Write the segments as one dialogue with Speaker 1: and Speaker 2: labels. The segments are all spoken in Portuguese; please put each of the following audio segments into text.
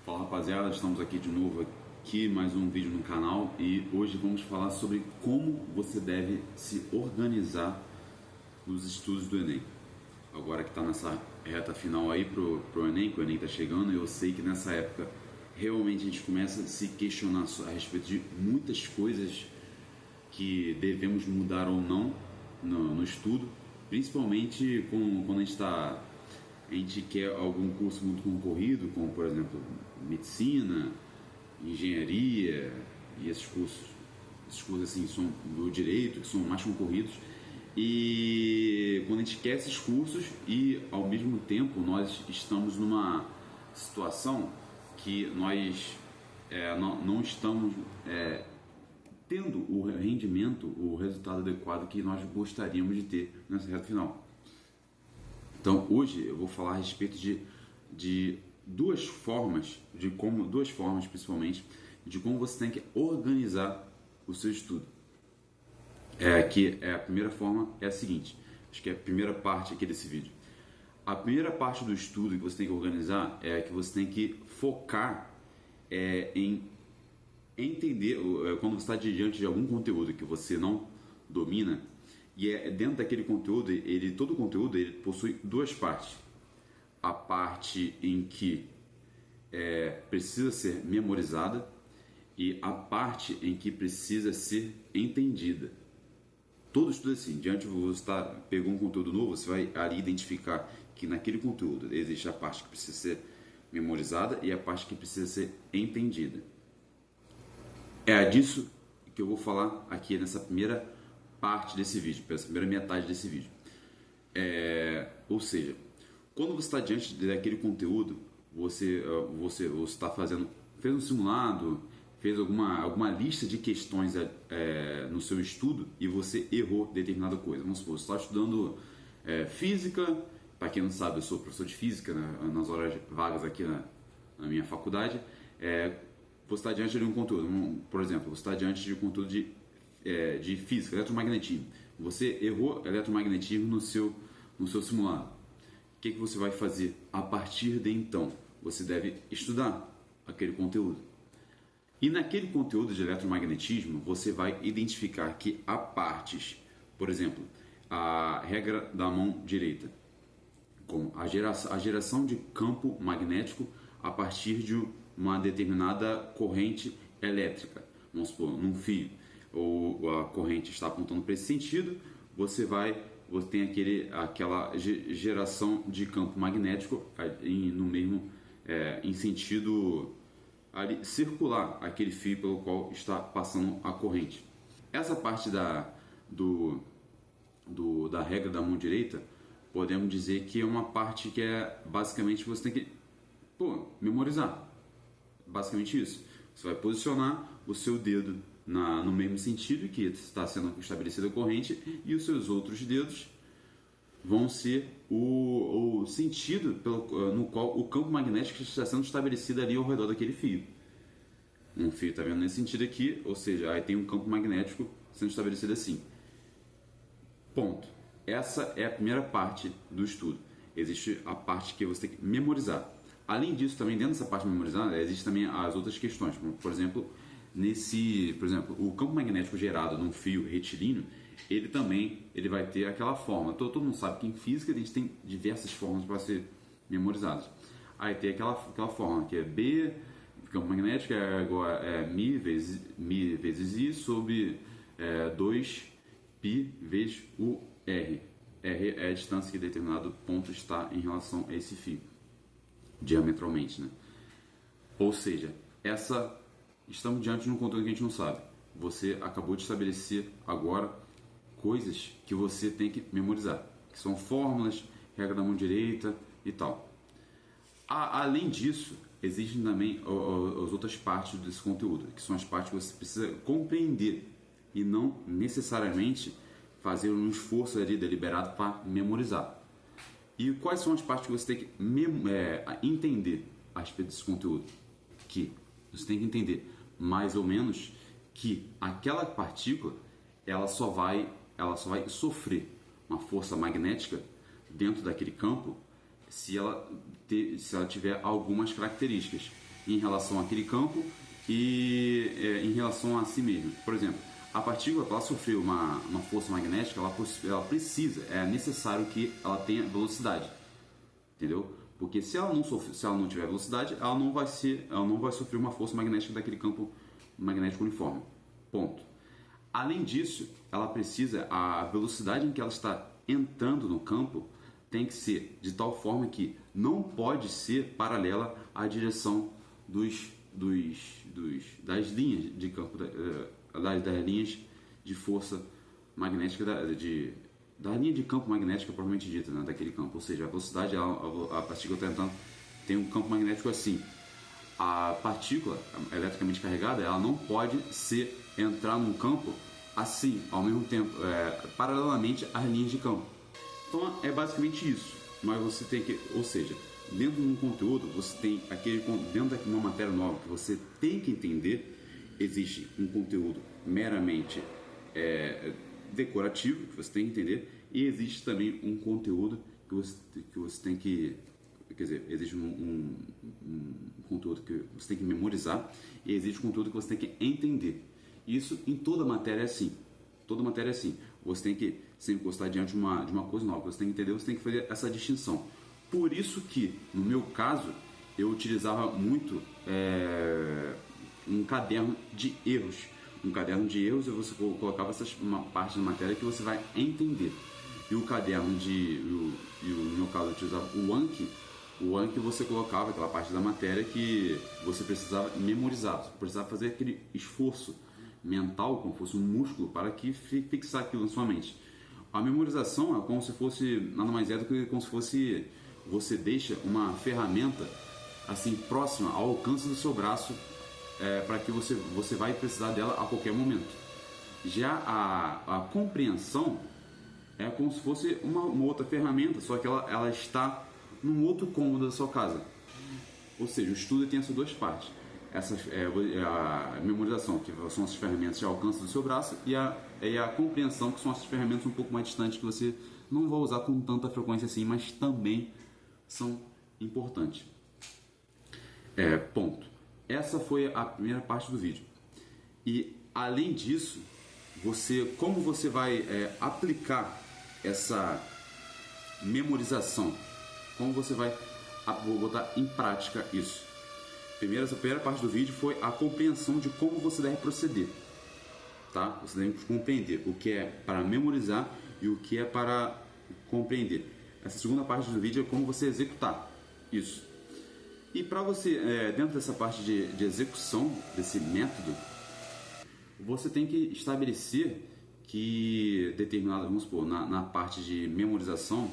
Speaker 1: Fala rapaziada, estamos aqui de novo mais um vídeo no canal e hoje vamos falar sobre como você deve se organizar nos estudos do Enem. Agora que está nessa reta final aí pro Enem, que o Enem está chegando, eu sei que nessa época realmente a gente começa a se questionar a respeito de muitas coisas que devemos mudar ou não no estudo, principalmente quando a gente quer algum curso muito concorrido, como por exemplo medicina, engenharia e esses cursos assim são do direito, que são mais concorridos. E quando a gente quer esses cursos e ao mesmo tempo nós estamos numa situação que nós não estamos tendo o rendimento, o resultado adequado que nós gostaríamos de ter nessa reta final. Então hoje eu vou falar a respeito de duas formas principalmente, de como você tem que organizar o seu estudo. A primeira forma é a seguinte, acho que é a primeira parte aqui desse vídeo. A primeira parte do estudo que você tem que organizar é que você tem que focar em entender, quando você está diante de algum conteúdo que você não domina, e dentro daquele conteúdo, todo o conteúdo ele possui duas partes. A parte em que precisa ser memorizada e a parte em que precisa ser entendida. Todo estudo assim, diante de você pegou um conteúdo novo, você vai ali identificar que naquele conteúdo existe a parte que precisa ser memorizada e a parte que precisa ser entendida. É disso que eu vou falar aqui nessa primeira parte desse vídeo, essa primeira metade desse vídeo. Ou seja, quando você está diante daquele conteúdo, você fez um simulado, fez alguma lista de questões no seu estudo e você errou determinada coisa. Vamos supor, você está estudando física, para quem não sabe, eu sou professor de física, né, nas horas vagas aqui na minha faculdade. Você está diante de um conteúdo, por exemplo, você está diante de um conteúdo de física, eletromagnetismo. Você errou eletromagnetismo no seu simulado. O que você vai fazer? A partir de então, você deve estudar aquele conteúdo. E naquele conteúdo de eletromagnetismo, você vai identificar que há partes, por exemplo, a regra da mão direita, como a geração de campo magnético a partir de uma determinada corrente elétrica. Vamos supor, num fio, ou a corrente está apontando para esse sentido, você tem aquela geração de campo magnético em sentido circular, aquele fio pelo qual está passando a corrente. Essa parte da regra da mão direita, podemos dizer que é uma parte que basicamente você tem que memorizar. Basicamente isso. Você vai posicionar o seu dedo no mesmo sentido que está sendo estabelecida a corrente e os seus outros dedos vão ser o sentido no qual o campo magnético está sendo estabelecido ali ao redor daquele fio. Um fio está vendo nesse sentido aqui, ou seja, aí tem um campo magnético sendo estabelecido assim. Ponto. Essa é a primeira parte do estudo. Existe a parte que você tem que memorizar. Além disso, também dentro dessa parte memorizada, existem também as outras questões, como, por exemplo, o campo magnético gerado num fio retilíneo, ele vai ter aquela forma. Todo mundo sabe que em física a gente tem diversas formas para ser memorizadas. Aí tem aquela forma que é B, campo magnético é igual a mi vezes I sobre 2π vezes o R. R é a distância que determinado ponto está em relação a esse fio, diametralmente, né? Ou seja, estamos diante de um conteúdo que a gente não sabe. Você acabou de estabelecer agora coisas que você tem que memorizar, que são fórmulas, regra da mão direita e tal. Além disso, existem também as outras partes desse conteúdo, que são as partes que você precisa compreender e não necessariamente fazer um esforço ali deliberado para memorizar. E quais são as partes que você tem que entender a respeito desse conteúdo? Que você tem que entender mais ou menos que aquela partícula ela só vai sofrer uma força magnética dentro daquele campo se ela tiver algumas características. em relação àquele campo e em relação a si mesmo. Por exemplo, a partícula, para ela sofrer uma força magnética, ela precisa, é necessário que ela tenha velocidade, entendeu? Porque se ela não tiver velocidade, ela não vai sofrer uma força magnética daquele campo magnético uniforme. Ponto. Além disso, a velocidade em que ela está entrando no campo tem que ser de tal forma que não pode ser paralela à direção das linhas de campo, das linhas de força magnética, da linha de campo magnética propriamente dita, né, daquele campo. Ou seja, a velocidade, a partícula está entrando, tem um campo magnético assim. A partícula eletricamente carregada, ela não pode entrar num campo assim, ao mesmo tempo, paralelamente às linhas de campo. Então é basicamente isso. Mas você tem que, ou seja, dentro de um conteúdo, você tem dentro de uma matéria nova que você tem que entender, existe um conteúdo meramente decorativo, que você tem que entender, e existe também um conteúdo que você tem que, quer dizer, existe um conteúdo que você tem que memorizar, e existe um conteúdo que você tem que entender. Isso em toda matéria é assim. Toda matéria é assim. Você tem que sempre estar diante de uma coisa nova, você tem que entender, você tem que fazer essa distinção. Por isso que, no meu caso, eu utilizava muito um caderno de erros. Um caderno de erros, você colocava uma parte da matéria que você vai entender. E o caderno no meu caso, eu utilizava o Anki. O Anki você colocava aquela parte da matéria que você precisava memorizar, você precisava fazer aquele esforço mental, como se fosse um músculo, para que fixar aquilo na sua mente. A memorização é como se fosse, nada mais é do que como se fosse, você deixa uma ferramenta assim próxima ao alcance do seu braço, para que você vai precisar dela a qualquer momento. Já a compreensão é como se fosse uma outra ferramenta, só que ela está num outro cômodo da sua casa. Ou seja, o estudo tem essas duas partes. A memorização, que são as ferramentas de alcance do seu braço, e a compreensão, que são essas ferramentas um pouco mais distantes, que você não vai usar com tanta frequência assim, mas também são importantes. Ponto. Essa foi a primeira parte do vídeo. E além disso, como você vai aplicar essa memorização? Como você vai botar em prática isso? Essa primeira parte do vídeo foi a compreensão de como você deve proceder. Tá? Você deve compreender o que é para memorizar e o que é para compreender. Essa segunda parte do vídeo é como você executar isso. E para você, dentro dessa parte de execução desse método, você tem que estabelecer que vamos supor, na parte de memorização,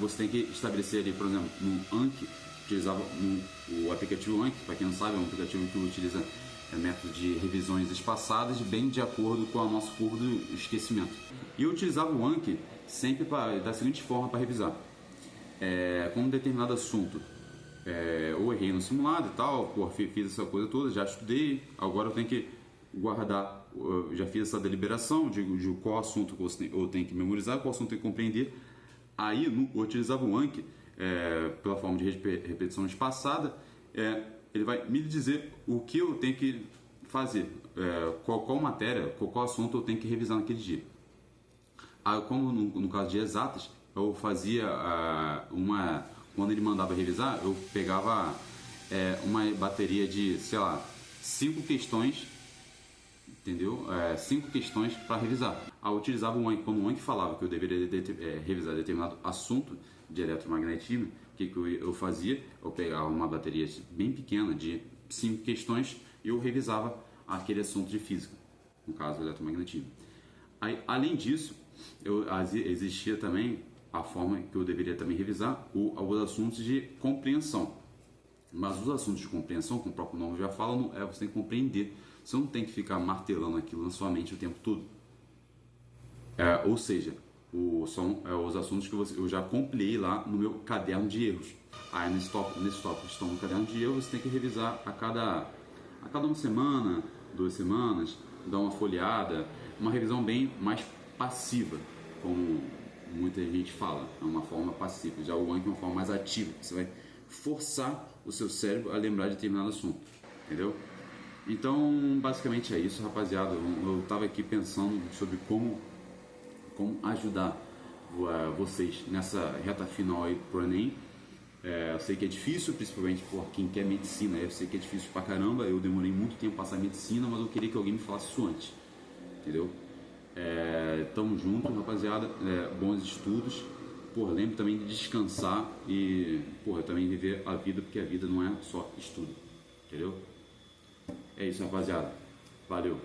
Speaker 1: você tem que estabelecer ali, por exemplo, no Anki, utilizava o aplicativo Anki, para quem não sabe, é um aplicativo que utiliza método de revisões espaçadas, bem de acordo com a nossa curva do esquecimento. E eu utilizava o Anki sempre da seguinte forma para revisar. Com um determinado assunto, eu errei no simulado e tal, fiz essa coisa toda, já estudei, agora eu tenho que guardar, já fiz essa deliberação de qual assunto eu tenho que memorizar, qual assunto eu tenho que compreender. Aí eu utilizava o Anki, pela forma de repetição espaçada, ele vai me dizer o que eu tenho que fazer, qual matéria, qual assunto eu tenho que revisar naquele dia. Como no caso de exatas, eu fazia quando ele mandava revisar, eu pegava uma bateria de, 5 questões, entendeu? 5 questões para revisar. Eu utilizava o Anki, quando o Anki falava que eu deveria revisar determinado assunto de eletromagnetismo, o que eu fazia? Eu pegava uma bateria bem pequena de 5 questões e eu revisava aquele assunto de física, no caso do eletromagnetismo. Aí, além disso, existia também a forma que eu deveria também revisar os assuntos de compreensão. Mas os assuntos de compreensão, como o próprio nome já fala, você tem que compreender. Você não tem que ficar martelando aquilo na sua mente o tempo todo. Ou seja, são os assuntos que eu já compilei lá no meu caderno de erros. Aí nesse tópico que estão no caderno de erros, você tem que revisar a cada uma semana, 2 semanas, dar uma folheada, uma revisão bem mais passiva, como muita gente fala, é uma forma passiva. Já o Anki é uma forma mais ativa, você vai forçar o seu cérebro a lembrar de determinado assunto, entendeu? Então, basicamente é isso, rapaziada. Eu estava aqui pensando sobre como ajudar vocês nessa reta final aí pro Enem. Eu sei que é difícil, principalmente por quem quer medicina. Eu sei que é difícil pra caramba. Eu demorei muito tempo pra passar medicina, mas eu queria que alguém me falasse isso antes, entendeu? Tamo junto, rapaziada. Bons estudos. Porra, lembre também de descansar e, porra, também viver a vida, porque a vida não é só estudo, entendeu? É isso, rapaziada. Valeu.